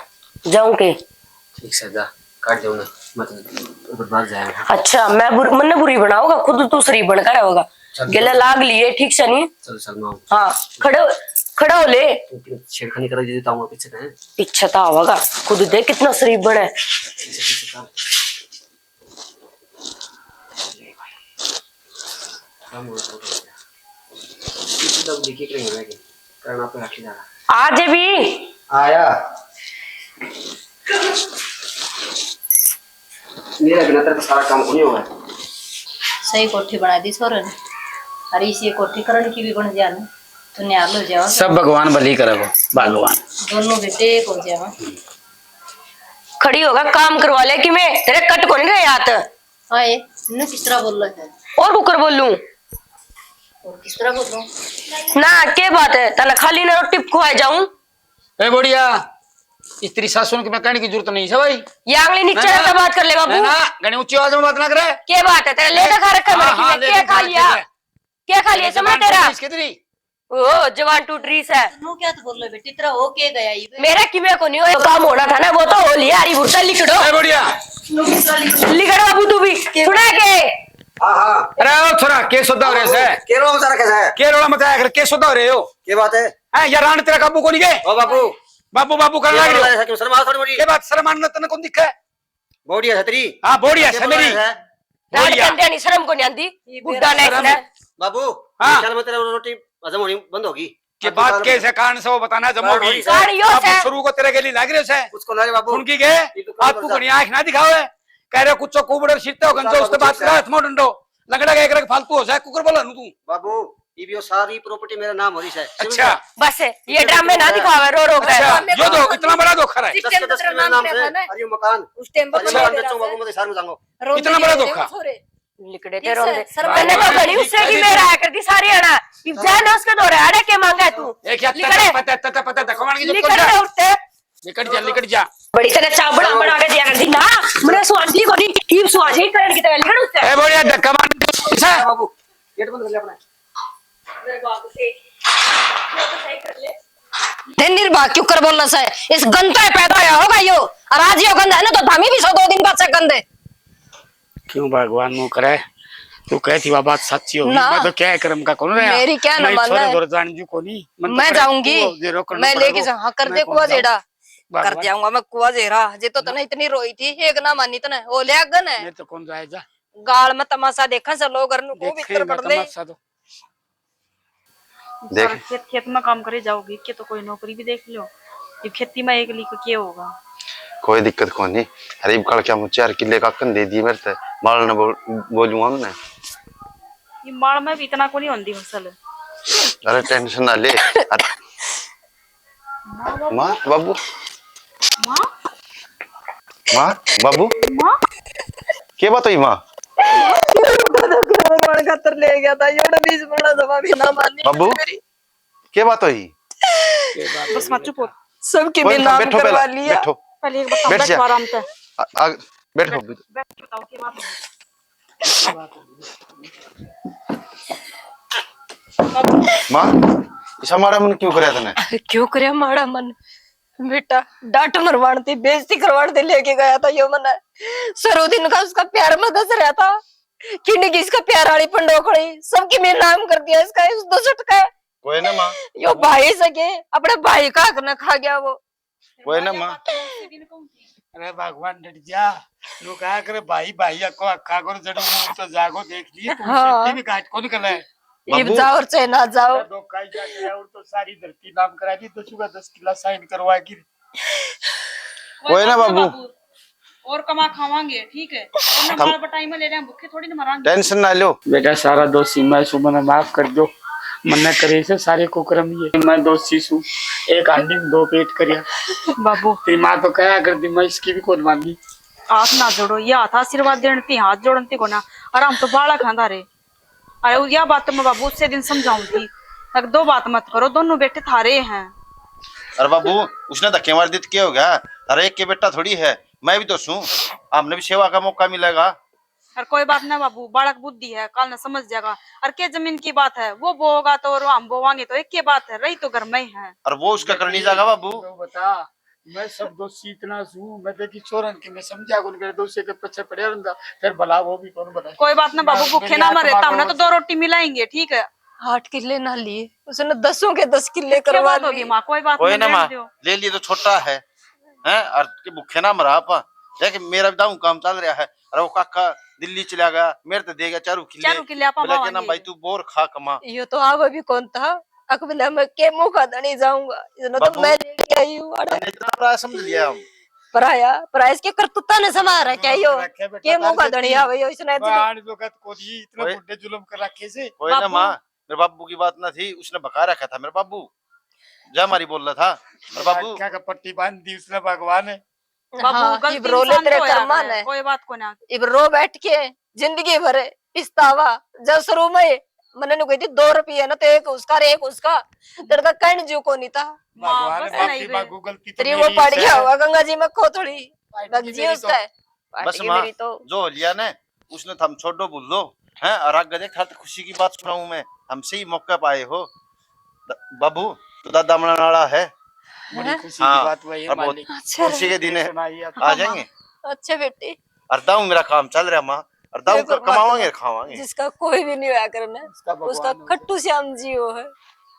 जाऊं के। ठीक से जा, काट जाऊँ ना, मैं तो बर्बाद जाएगा। अच्छा मैं मन्ने बुरी बनाओगा, खुद तू शरीफ बनकर रहेगा। गले लाग लिए ठीक से नहीं। चल चल मैं हाँ खड़ा हो ले। छेड़खानी कर देता हूँ पीछे है। पीछे तो आवागा, खुद देख कितना शरीफ बने। आज भी आया मेरा बिना तेरे सारा काम नहीं होगा। सही कोठी बना दी छोरे ने, अरे इसी कोठी करण की भी बन जाना तो न्याल हो जाओ। सब भगवान भली करे वो भगवान, दोनों बेटे एक हो जाओ। खड़ी होगा काम करवा ले कि मैं तेरे कट को नहीं रहे हाथ। आए न किस तरह बोल रहे हैं, और कुकर बोलूं और किस तरह बोल रहा हूं ना, क्या बात है तला खाली ना रोटी खुआ जाऊं। ए बढ़िया, स्त्री सासुन की मैं कहने की जरूरत नहीं है भाई। ये आंगली नीचे रखकर बात कर ले बाबू। ना गणे ऊंची आवाज में बात ना करे। क्या बात है तेरा लेटा खा रखा है हाँ, क्या खा लिया, क्या खा लिया समझ तेरा। ओ जवान टूट रही है। नो क्या तो बोल रहे बेटी, तेरा हो के गया ये मेरा किमे को नहीं हो, काम होना था ना वो तो हो लिया। हरी भुट्टा लिखड़ो ए बढ़िया, लिखड़ो बाबू तू भी सुना के। हाँ हाँ, अरे ओ थोड़ा के सोदा हो रे से केरला में सारा कैसा है, के रोला मत आया कर, के सोदा हो रे हो। क्या बात है? हां यार रान तेरा काबू को नहीं गए। ओ बाबू, बाबू बाबू कर लग रहे हो। क्यों शर्मा थोड़ी मोड़ी ये बात शर्म आने तने कौन दिखा है। बॉडी है छतरी। हां बढ़िया है मेरी रात कंदे नहीं शर्म को नहीं आंदी बुड्ढा ने इसने। बाबू हाँ। चल मैं तेरा रोटी हजम होनी बंद होगी के बात कैसे कारण से वो बताना जमोगी। साड़ियों अब से शुरू को तेरे के लिए लाग रहे से उसको ना रे बाबू, उनकी के आपको कनी आंख ना दिखाओ है, कह रहे हो कुछ कुबड़ सीखते हो गंजो उससे बात करा थमो डंडो लगड़ा के एक फालतू हो जाए कुकर बोला तू। बाबू ये सारी प्रॉपर्टी मेरा नाम हो रही है। अच्छा बस ये ड्रामे ना दिखावे रो रो अच्छा, जो दो इतना बड़ा धोखा है, 10 मेरा नाम से अरे मकान उस टाइम पर बाबू मैं शहर में जाऊंगा। इतना बड़ा धोखा। लिखड़े के रोंदे मैंने तो घड़ी उससे की मेरा आया करती सारी आना कि जान उसके दो रहा है के मांगा है तू। एक या पता कमान की लिखड़े उठते निकट जा बड़ी तरह चावड़ा बना के दिया करती ना मैंने स्वादी को नहीं टीप स्वादी करन की तरह लिखड़ उससे। ए बढ़िया धक्का मार से बाबू गेट बंद कर ले अपना। मेरे बाबू से जो तो सही कर ले। निर्भाग क्यों कर बोलना से, इस गंदा पैदा होया होगा यो, और आज यो गंदा है ना तो धामी भी 2 दिन बाद से गंदे। क्यों भगवान मुंह करे, तू कहती वह बात सच्ची होगी। ना। मैं तो क्या करम का कौन रहा, मेरी क्या न मानना है। जान जी को नहीं मैं जाऊंगी, मैं लेके जाऊँ। हाँ कर दे कुआ जेड़ा कर दियाऊंगा मैं कुआ जेरा जे तो तने इतनी रोई थी एक ना मानी तने ओ ले गन है। मैं तो कौन जाए जा गाल में तमाशा देखा से लोग घर को भीतर पड़ ले। देख खेत में काम करे जाओगी कि तो कोई नौकरी भी देख लो, ये खेती में एक लिख क्या होगा। कोई दिक्कत को नहीं। हरीब कल क्या मुझे 4 किले का कन दे दी मेरे से माल न बोलूंगा हमने। ये माल में भी इतना को नहीं होती फसल। अरे टेंशन ना ले। माँ बाबू माँ माँ बाबू माँ क्या बात हुई माँ खातर ले गया था योड़ा 20 बड़ा दवा भी ना मानी बाबू क्या बात हुई बस मत चुप हो सबके कोई में नहीं, नाम बैठो करवा पहले लिया। बैठो पहले एक बताओ बैठ जा। बैठो आराम से बैठो बैठ बताओ क्या बात माँ इस हमारा मन क्यों कराया तूने क्यों करे हमारा मन बेटा डांट मरवाण थी बेइज्जती करवाण थी लेके गया था यो मन सरोदिन का उसका प्यार में दस रहा था किन्नी की इसका प्यार वाली पंडोखड़ी सबकी मेरे नाम कर दिया इसका इस दो का कोई ना माँ यो भाई सके अपने भाई का हक न खा गया वो कोई ना माँ अरे भगवान डट जा नु कहा करे भाई भाई को अक्खा को जड़ मुंह तो जागो देख लिए तू हाँ। सेफ्टी भी काट कौन कला है इब बाबू। जाओ और चाहे ना जाओ दो काई जाके और तो सारी धरती नाम करा दी तो चुका 10 किला साइन करवा के कोई ना बाबू और कमा खावांगे ठीक है और ना माल बटाई में ले रहे हैं भूखे थोड़ी ना मरांगे टेंशन ना लो बेटा सारा दोषी मैं सुमन माफ कर दो मन करे से सारे कुकरम ये मैं दोषी सू एक आंडी में 2 पेट करिया बाबू तेरी माँ तो कहा कर दी मैं इसकी भी कौन मान दी हाथ ना जोड़ो ये हाथ आशीर्वाद देने हाथ जोड़ती को ना और हम तो बाड़ा खांदा रे अरे यह बात तो मैं बाबू उससे दिन समझाऊंगी तक 2 बात मत करो दोनों बेटे थारे हैं अरे बाबू उसने धक्के मार दी तो क्या होगा अरे एक के बेटा थोड़ी है मैं भी तो सू हमने भी सेवा का मौका मिलेगा और कोई बात ना बाबू बालक बुद्धि है कल ना समझ जाएगा और क्या जमीन की बात है वो बोगा तो और हम बोवांगे तो एक की बात है रही तो घर में ही है और वो उसका करनी जाएगा बाबू तो बता मैं सब दोषी इतना सू मैं देखी छोरन के मैं समझा कौन करे दोषी के पीछे पड़े रहूंगा फिर भला वो भी कौन बता कोई बात ना बाबू भूखे ना मरे तब ना तो 2 रोटी मिलाएंगे ठीक है 8 किले ना लिए उसने 10 के 10 किले क्या करवा बात होगी माँ कोई बात कोई नहीं ना माँ रहने दो। ले लिए तो छोटा है हैं और के भूखे ना मरा आपा देख मेरा भी दाऊ काम चल रहा है अरे वो काका दिल्ली चला गया मेरे तो देगा 4 चारों किले आपा बोला के ना मावांगे। भाई तू बोर खा कमा यो तो आवा भी कौन था अकबला मैं के मुंह का नहीं जाऊंगा इसने तो बाबू। मैं लेके आई हूँ अरे इतना बड़ा समझ लिया हम पराया इसके करतुता ने समारा क्या यो के मुंह का धनिया भाई इसने बाण जो कत को दी इतना कोई- बुड्ढे जुल्म कर रखे से कोई ना बाबू। माँ मेरे बाबू की बात ना थी उसने बका रखा था मेरे बाबू जा मारी बोल रहा था और बाबू क्या का पट्टी बांध दी उसने भगवान है बाबू हाँ, गलती इब रोले इंसान तेरे को याद कर्मान है, है कोई बात को ना इब रो बैठ के जिंदगी भर पिछतावा जब शुरू में मैंने नु कही थी 2 रुपये ना तो एक उसका रे एक उसका तेरे का कहीं जीव को नहीं था भगवान बस है नहीं बाकी बे। बा गूगल की तो तेरी वो मेरी पड़ है। गया होगा गंगा जी में खो थोड़ी लग मेरी जी तो- उसका है बस पार्टी माँ मेरी तो जो लिया ने उसने थम छोड़ो बोल दो हैं और आगे देख हर खुशी की बात सुनाऊं मैं हमसे ही मौका पाए हो बाबू तो दादा मनाना है बड़ी खुशी हाँ, की बात वही है और बहुत- मालिक अच्छा खुशी के दिन है सुनाइए आप। आ जाएंगे अच्छे बेटे और दाऊ मेरा काम चल रहा माँ और दाऊ बिल्कुल कमावांगे बात खावांगे जिसका कोई भी नहीं होया करना उसका भगवान उसका होता है। खट्टू श्याम जी वो है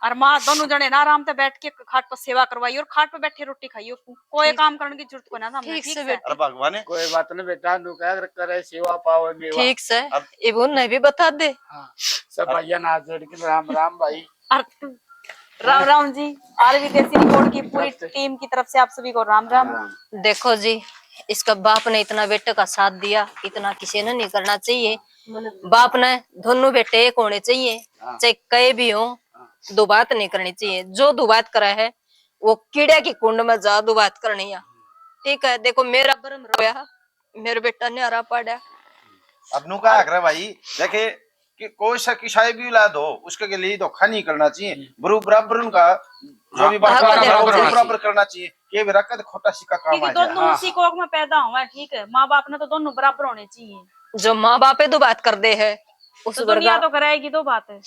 और माँ दोनों जने ना आराम से बैठ के खाट पर सेवा करवाई और खाट पर बैठे रोटी खाइयो कोई काम करने की जरूरत को ना था ठीक ठीक से है अरे भगवान है कोई बात नहीं बेटा नु क्या करे सेवा पावे मेवा ठीक से अब- इब उन्हें भी बता दे हाँ, सब भैया ना जोड़ के राम राम भाई और राम राम जी आर विदेशी रिकॉर्ड की पूरी टीम की तरफ से आप सभी को राम राम देखो जी इसका बाप ने इतना बेटे का साथ दिया इतना किसी ने नहीं करना चाहिए बाप ने दोनों बेटे एक होने चाहिए चाहे कई भी हो दो बात नहीं करनी चाहिए जो दो बात करा है वो कीड़े की कुंड में जा दो बात करनी है ठीक है देखो मेरा बरम रोया मेरे बेटा ने हरा पाड़ा अब नु क्या करे भाई देखे कि कोई सा किसाई भी ला दो उसके लिए धोखा नहीं करना चाहिए बराबर उनका जो भी बात हाँ, है वो हाँ, बराबर करना चाहिए ये भी रखा खोटा सिक्का काम क्योंकि आ जाए दोनों उसी कोख में पैदा हुआ है ठीक है माँ बाप ने तो दोनों बराबर होने चाहिए जो माँ बाप दो बात कर दे है उस तो दुनिया वर्गा तो कराएगी दो बात है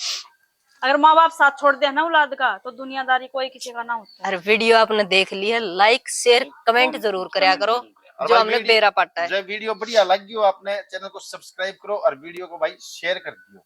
अगर माँ बाप साथ छोड़ दे ना औलाद का तो दुनियादारी कोई किसी का ना होता है अरे वीडियो आपने देख ली है लाइक शेयर कमेंट जरूर करया करो और जो भाई हमने वीडियो- बेरा पाटा है जो वीडियो बढ़िया लगी हो आपने चैनल को सब्सक्राइब करो और वीडियो को भाई शेयर कर दियो